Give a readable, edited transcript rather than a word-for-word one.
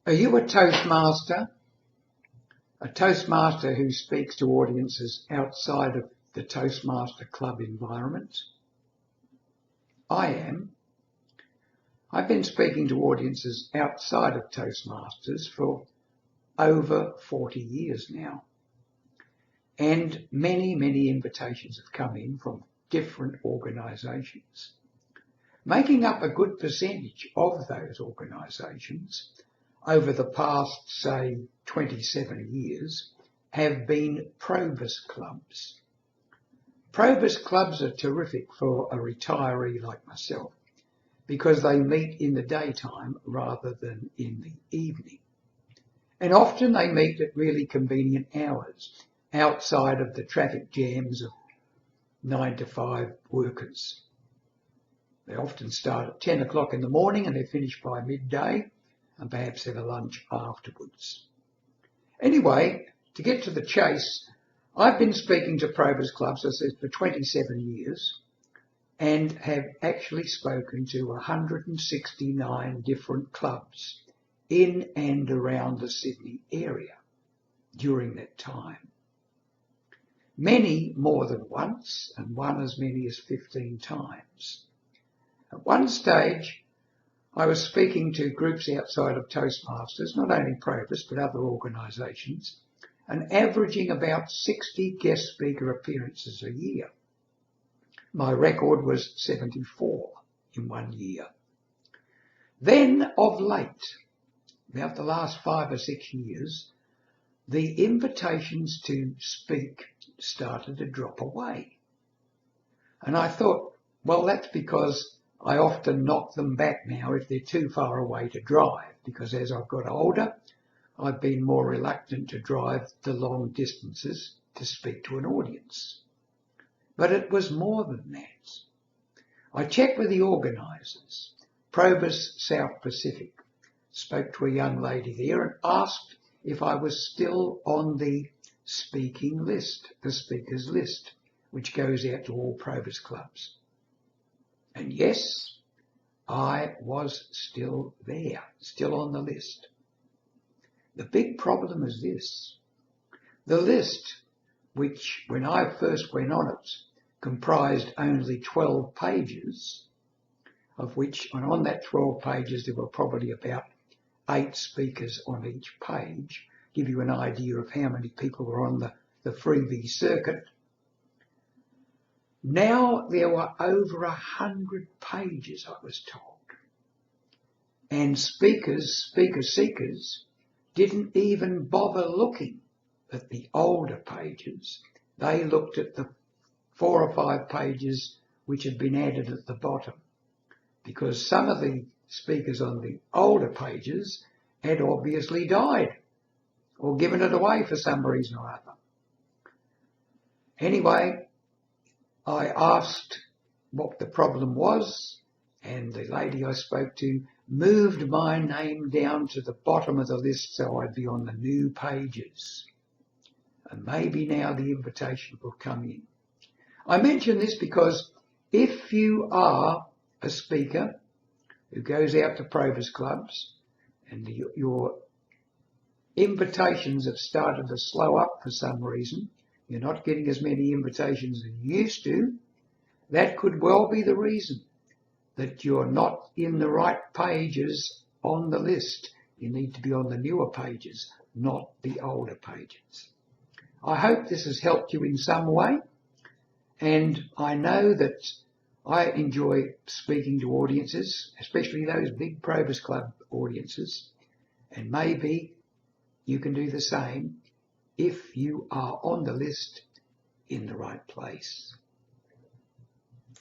Are you a Toastmaster? A Toastmaster who speaks to audiences outside of the Toastmaster Club environment? I am. I've been speaking to audiences outside of Toastmasters for over 40 years now. And many invitations have come in from different organisations. Making up a good percentage of those organisations over the past, say, 27 years have been Probus Clubs. Probus Clubs are terrific for a retiree like myself because they meet in the daytime rather than in the evening. And often they meet at really convenient hours outside of the traffic jams of 9 to 5 workers. They often start at 10 o'clock in the morning and they finish by midday and perhaps have a lunch afterwards. Anyway, to get to the chase, I've been speaking to Probus Clubs, as I said, for 27 years and have actually spoken to 169 different clubs in and around the Sydney area during that time. Many more than once, and one as many as 15 times. At one stage, I was speaking to groups outside of Toastmasters, not only Probus but other organisations, and averaging about 60 guest speaker appearances a year. My record was 74 in 1 year. Then, of late, about the last 5 or 6 years, the invitations to speak started to drop away. And I thought, well, that's because I often knock them back now if they're too far away to drive, because as I've got older, I've been more reluctant to drive the long distances to speak to an audience. But it was more than that. I checked with the organisers, Probus South Pacific, spoke to a young lady there and asked if I was still on the speaking list, the speakers list, which goes out to all Probus Clubs. And yes, I was still there, still on the list. The big problem is this. The list, which when I first went on it, comprised only 12 pages, of which, and on that 12 pages there were probably about 8 speakers on each page, give you an idea of how many people were on the freebie circuit. Now there were over 100 pages, I was told. And speaker seekers didn't even bother looking at the older pages. They looked at the 4 or 5 pages which had been added at the bottom, because some of the speakers on the older pages had obviously died or given it away for some reason or other. Anyway, I asked what the problem was, and the lady I spoke to moved my name down to the bottom of the list so I'd be on the new pages. And maybe now the invitation will come in. I mention this because if you are a speaker who goes out to Probus Clubs and your invitations have started to slow up for some reason, you're not getting as many invitations as you used to, that could well be the reason that you're not in the right pages on the list. You need to be on the newer pages, not the older pages. I hope this has helped you in some way, and I know that I enjoy speaking to audiences, especially those big Probus Club audiences, and maybe you can do the same if you are on the list in the right place.